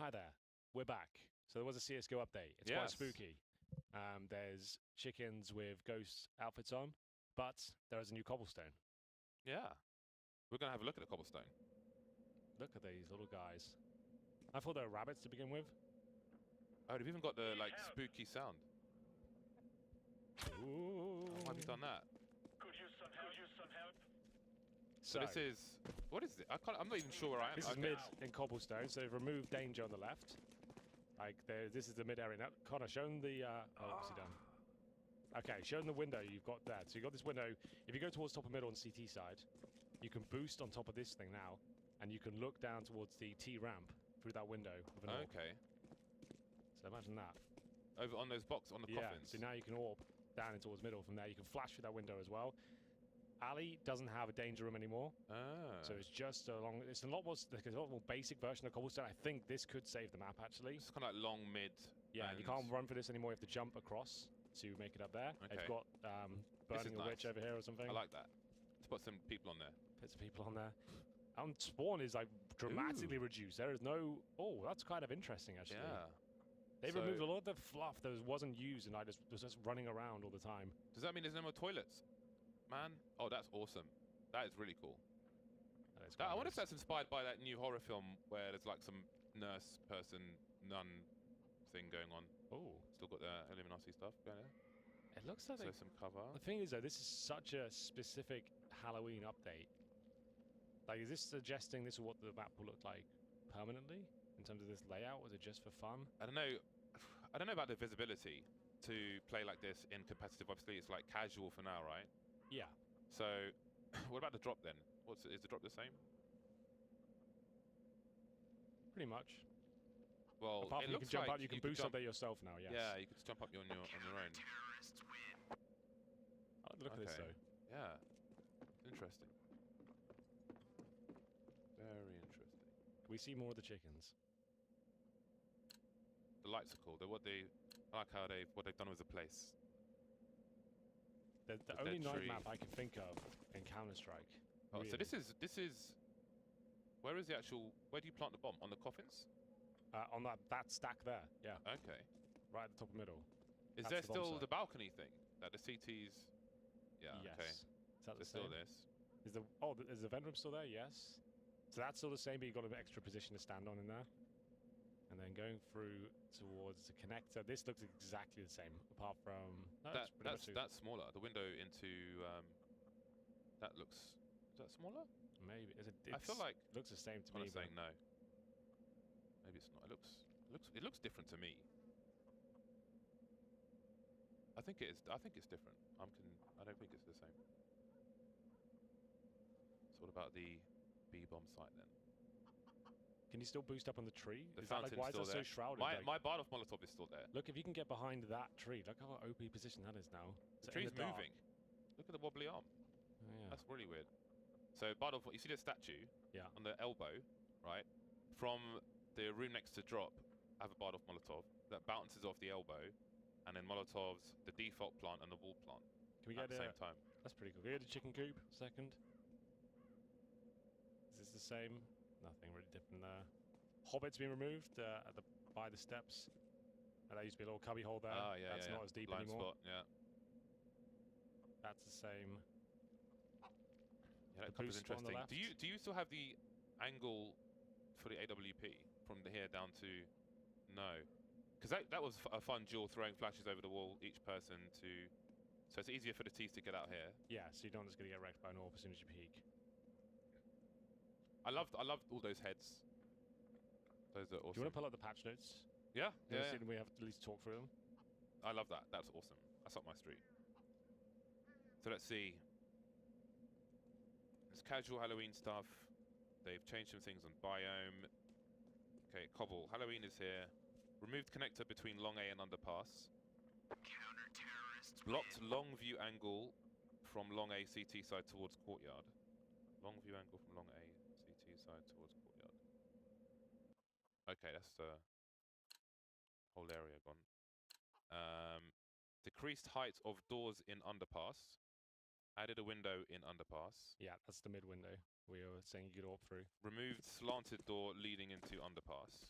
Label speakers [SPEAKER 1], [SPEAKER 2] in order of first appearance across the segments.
[SPEAKER 1] Hi there. We're back. So there was a CS:GO update. It's quite spooky. There's chickens with ghost outfits on, but there is a new cobblestone.
[SPEAKER 2] Yeah. We're going to have a look at the cobblestone.
[SPEAKER 1] Look at these little guys. I thought they were rabbits to begin with.
[SPEAKER 2] Oh, they've even got the spooky sound.
[SPEAKER 1] Ooh.
[SPEAKER 2] Oh, why have you done that?
[SPEAKER 3] Could use some help.
[SPEAKER 2] So this is... What is it? I'm not even sure where I am.
[SPEAKER 1] This is mid in cobblestone, so they've removed danger on the left. This is the mid area. Now, Connor, show them the... oh, what's he done? Okay, show them the window you've got there. So you've got this window. If you go towards top of middle on CT side, you can boost on top of this thing now, and you can look down towards the T ramp through that window with an orb.
[SPEAKER 2] Okay.
[SPEAKER 1] So imagine that.
[SPEAKER 2] Over on those boxes, on the coffins.
[SPEAKER 1] So now you can orb down in towards middle. From there, you can flash through that window as well. Alley doesn't have a danger room anymore. So it's just a long... It's a lot more basic version of Cobblestone. I think this could save the map, actually.
[SPEAKER 2] It's kind of like long, mid...
[SPEAKER 1] Yeah, and you can't run for this anymore. You have to jump across to make it up there.
[SPEAKER 2] Okay.
[SPEAKER 1] They've got Burning a Witch over here or something.
[SPEAKER 2] I like that. Let's put some people on there.
[SPEAKER 1] Put some people on there. And spawn is like dramatically reduced. There is no... Oh, that's kind of interesting, actually.
[SPEAKER 2] Yeah.
[SPEAKER 1] They've removed a lot of the fluff that wasn't used and was just running around all the time.
[SPEAKER 2] Does that mean there's no more toilets? Man, oh, that's awesome. That is really cool. I wonder if that's inspired by that new horror film where there's like some nurse person, nun thing going on.
[SPEAKER 1] Oh.
[SPEAKER 2] Still got the Illuminati stuff going there.
[SPEAKER 1] It looks like
[SPEAKER 2] some cover.
[SPEAKER 1] The thing is, though, this is such a specific Halloween update. Like, is this suggesting this is what the map will look like permanently in terms of this layout? Was it just for fun?
[SPEAKER 2] I don't know. I don't know about the visibility to play like this in competitive. Obviously, it's like casual for now, right?
[SPEAKER 1] Yeah.
[SPEAKER 2] So, what about the drop then? Is the drop the same?
[SPEAKER 1] Pretty much.
[SPEAKER 2] Well,
[SPEAKER 1] apart from you can jump up, you can boost up there yourself now. Yes.
[SPEAKER 2] Yeah, you can jump up on your own.
[SPEAKER 1] I like the look at this though.
[SPEAKER 2] Yeah. Interesting. Very interesting.
[SPEAKER 1] We see more of the chickens.
[SPEAKER 2] The lights are cool. I like how what they've done with the place.
[SPEAKER 1] The only night map I can think of in Counter-Strike.
[SPEAKER 2] Oh, really. So this is. Where is the actual? Where do you plant the bomb? On the coffins?
[SPEAKER 1] On that stack there. Yeah.
[SPEAKER 2] Okay.
[SPEAKER 1] Right at the top of middle.
[SPEAKER 2] Is there still the balcony thing that the CTs? Yeah.
[SPEAKER 1] Yes.
[SPEAKER 2] Okay.
[SPEAKER 1] Is that the same?
[SPEAKER 2] Still this?
[SPEAKER 1] Is the vent room still there? Yes. So that's still the same, but you've got an extra position to stand on in there. And then going through towards the connector, this looks exactly the same, apart from... No,
[SPEAKER 2] that's smaller. The window into... that looks... Is that smaller?
[SPEAKER 1] Maybe.
[SPEAKER 2] I feel like...
[SPEAKER 1] It looks the same to me.
[SPEAKER 2] I'm saying no. Maybe it's not. It looks different to me. I think it is. I think it's different. I don't think it's the same. So what about the B-bomb site then?
[SPEAKER 1] Can you still boost up on the tree?
[SPEAKER 2] The fountain's
[SPEAKER 1] why is
[SPEAKER 2] still
[SPEAKER 1] that
[SPEAKER 2] there.
[SPEAKER 1] so shrouded?
[SPEAKER 2] My Bardolph Molotov is still there.
[SPEAKER 1] Look, if you can get behind that tree, look how OP position that is now.
[SPEAKER 2] The tree's moving. Look at the wobbly arm.
[SPEAKER 1] Oh, yeah.
[SPEAKER 2] That's really weird. So Bardolph, you see the statue?
[SPEAKER 1] Yeah.
[SPEAKER 2] On the elbow, right? From the room next to drop, I have a Bardolph Molotov that bounces off the elbow, and then Molotovs, the default plant and the wall plant.
[SPEAKER 1] Can we get
[SPEAKER 2] at the same time?
[SPEAKER 1] That's pretty cool. Can we get a chicken coop? Second. Is this the same? Nothing really different there. Hobbit's been removed by the steps. And there used to be a little cubby hole there.
[SPEAKER 2] Ah, yeah,
[SPEAKER 1] That's not as deep
[SPEAKER 2] blind
[SPEAKER 1] anymore.
[SPEAKER 2] Spot, yeah.
[SPEAKER 1] That's the same.
[SPEAKER 2] Yeah, that cover is interesting. Do you still have the angle for the AWP from here down to... No. Because that was a fun duel, throwing flashes over the wall, each person to... So it's easier for the T's to get out here.
[SPEAKER 1] Yeah, so you're not just going to get wrecked by an orb as soon as you peek.
[SPEAKER 2] I loved all those heads. Those are awesome.
[SPEAKER 1] Do you want to pull up the patch notes?
[SPEAKER 2] Yeah. Yeah.
[SPEAKER 1] We have to at least talk through them.
[SPEAKER 2] I love that. That's awesome. That's up my street. So let's see. There's casual Halloween stuff. They've changed some things on biome. Okay, Cobble. Halloween is here. Removed connector between long A and underpass.
[SPEAKER 3] Counter-terrorists.
[SPEAKER 2] Blocked long view angle from long A CT side towards courtyard. Long view angle from long A CT side towards courtyard. Okay, that's the whole area gone. Decreased height of doors in underpass. Added a window in underpass.
[SPEAKER 1] Yeah, that's the mid window we were saying you could orb through.
[SPEAKER 2] Removed slanted door leading into underpass.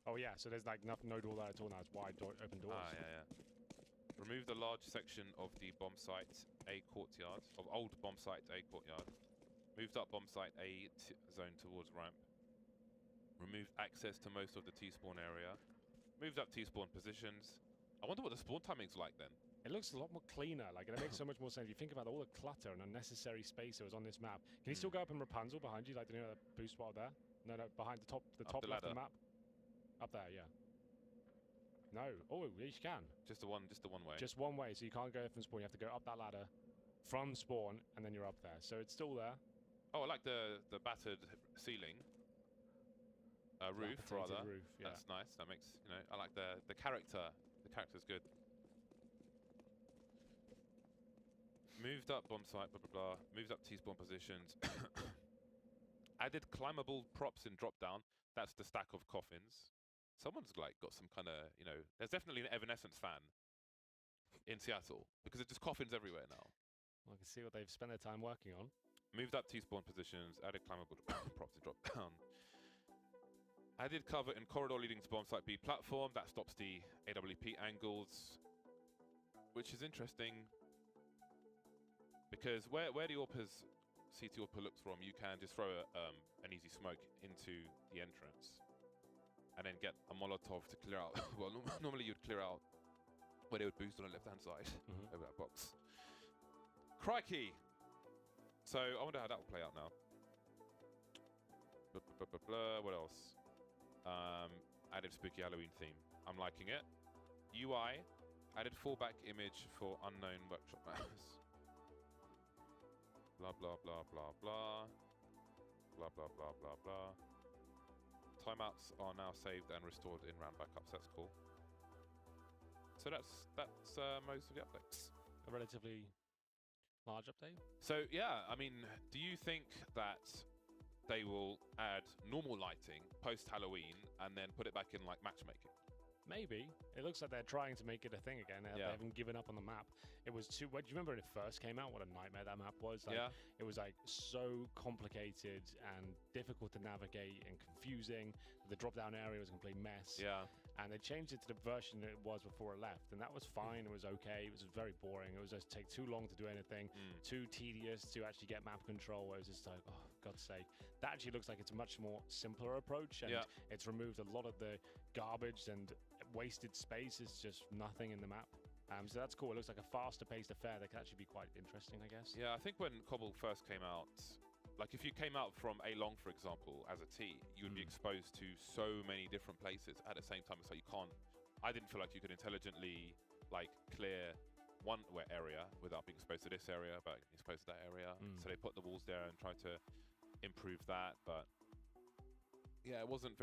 [SPEAKER 1] Oh yeah, so there's like no door there at all now. It's wide open doors.
[SPEAKER 2] Ah, yeah, yeah. Remove the large section of the bomb site A courtyard, of old bomb site A courtyard. Moved up bomb site A zone towards ramp. Removed access to most of the T-spawn area. Moved up T-spawn positions. I wonder what the spawn timing's like then.
[SPEAKER 1] It looks a lot more cleaner. Like it makes so much more sense. You think about all the clutter and unnecessary space that was on this map. Can you still go up in Rapunzel behind you, like the boost spot there? No, behind the top
[SPEAKER 2] the
[SPEAKER 1] left of the
[SPEAKER 2] ladder.
[SPEAKER 1] map. Up there, yeah. No. Oh, yes, you can.
[SPEAKER 2] Just the one way.
[SPEAKER 1] Just one way, so you can't go from spawn. You have to go up that ladder from spawn, and then you're up there. So it's still there.
[SPEAKER 2] Oh, I like the battered ceiling. Roof, rather.
[SPEAKER 1] Roof, yeah.
[SPEAKER 2] That's nice. That makes, I like the character. The character's good. Moved up bomb site, blah, blah, blah. Moved up T-spawn positions. Added climbable props in drop down. That's the stack of coffins. Someone's like got some kind of, there's definitely an Evanescence fan in Seattle because there's just coffins everywhere now.
[SPEAKER 1] Well, I can see what they've spent their time working on.
[SPEAKER 2] Moved up T-spawn positions. Added climbable props in drop down. Added cover in corridor leading to bomb site B platform. That stops the AWP angles, which is interesting. Because where the AWPers, CT AWPer looks from, you can just throw an easy smoke into the entrance and then get a Molotov to clear out. Well, normally you'd clear out where they would boost on the left-hand side over that box. Crikey! So I wonder how that will play out now. What else? Added spooky Halloween theme. I'm liking it. UI, added fallback image for unknown workshop maps. Blah, blah, blah, blah, blah. Blah, blah, blah, blah, blah. Timeouts are now saved and restored in round backups. That's cool. So that's most of the updates.
[SPEAKER 1] A relatively large update.
[SPEAKER 2] So yeah, I mean, do you think that they will add normal lighting post Halloween and then put it back in like matchmaking?
[SPEAKER 1] Maybe. It looks like they're trying to make it a thing again. They haven't given up on the map. It was too... Do you remember when it first came out? What a nightmare that map was. Like,
[SPEAKER 2] yeah.
[SPEAKER 1] It was like so complicated and difficult to navigate and confusing. The drop-down area was a complete mess.
[SPEAKER 2] Yeah.
[SPEAKER 1] And they changed it to the version that it was before it left. And that was fine. It was okay. It was very boring. It was just take too long to do anything. Too tedious to actually get map control. It was just like, oh, God's sake. That actually looks like it's a much more simpler approach. And it's removed a lot of the garbage and wasted space. Is just nothing in the map. So that's cool. It looks like a faster paced affair that could actually be quite interesting, I guess.
[SPEAKER 2] Yeah, I think when Cobble first came out, like if you came out from A Long, for example, as a T, you would be exposed to so many different places at the same time. So you can't, I didn't feel like you could intelligently like clear one area without being exposed to this area, but exposed to that area. So they put the walls there and tried to improve that. But yeah, there wasn't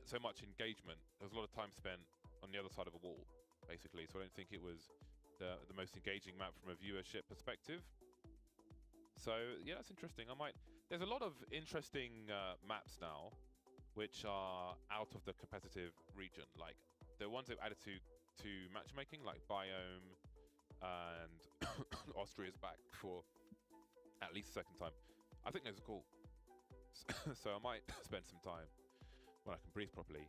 [SPEAKER 2] so much engagement. There was a lot of time spent on the other side of a wall, basically. So I don't think it was the most engaging map from a viewership perspective. So yeah, that's interesting. There's a lot of interesting maps now, which are out of the competitive region. Like the ones they've added to matchmaking, like Biome and Austria's back for at least a second time. I think those are cool. So I might spend some time when I can breathe properly,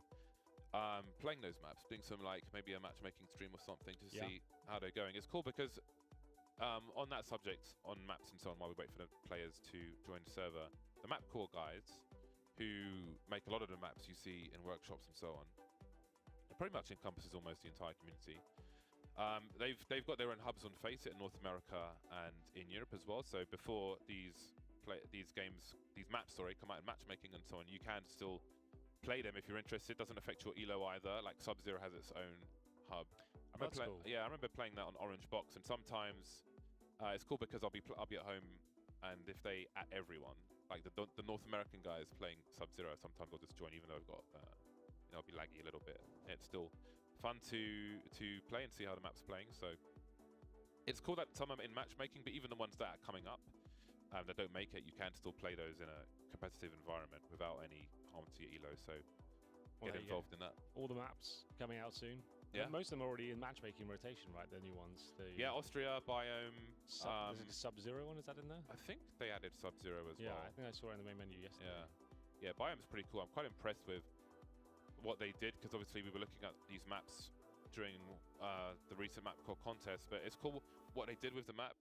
[SPEAKER 2] playing those maps, doing some like maybe a matchmaking stream or something to see how they're going. It's cool because on that subject, on maps and so on, while we wait for the players to join the server, the map core guys who make a lot of the maps you see in workshops and so on, it pretty much encompasses almost the entire community. They've got their own hubs on Faceit in North America and in Europe as well. So before these maps come out in matchmaking and so on, you can still play them if you're interested. Doesn't affect your elo either. Like Sub-Zero has its own hub.
[SPEAKER 1] That's cool.
[SPEAKER 2] Yeah, I remember playing that on Orange Box, and sometimes it's cool because I'll be at home, and if they at everyone, like the North American guys playing Sub-Zero, sometimes I'll just join, even though I've got I'll be laggy a little bit. It's still fun to play and see how the map's playing. So it's cool that some are in matchmaking, but even the ones that are coming up that don't make it, you can still play those in a competitive environment without any harm to your elo. So get involved in that. All
[SPEAKER 1] the maps coming out soon.
[SPEAKER 2] Yeah.
[SPEAKER 1] Most of them are already in matchmaking rotation, right? The new ones.
[SPEAKER 2] Austria, Biome.
[SPEAKER 1] Is it the Sub-Zero one? Is that in there?
[SPEAKER 2] I think they added Sub-Zero as well.
[SPEAKER 1] Yeah, I think I saw it in the main menu yesterday.
[SPEAKER 2] Yeah, Biome's pretty cool. I'm quite impressed with what they did, because obviously we were looking at these maps during the recent map called contest, but it's cool what they did with the map.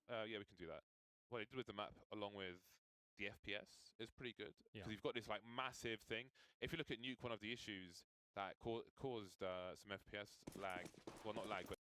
[SPEAKER 2] Yeah, we can do that. What they did with the map along with the FPS is pretty good, because you've got this like massive thing. If you look at Nuke, one of the issues that caused some FPS lag, well not lag, but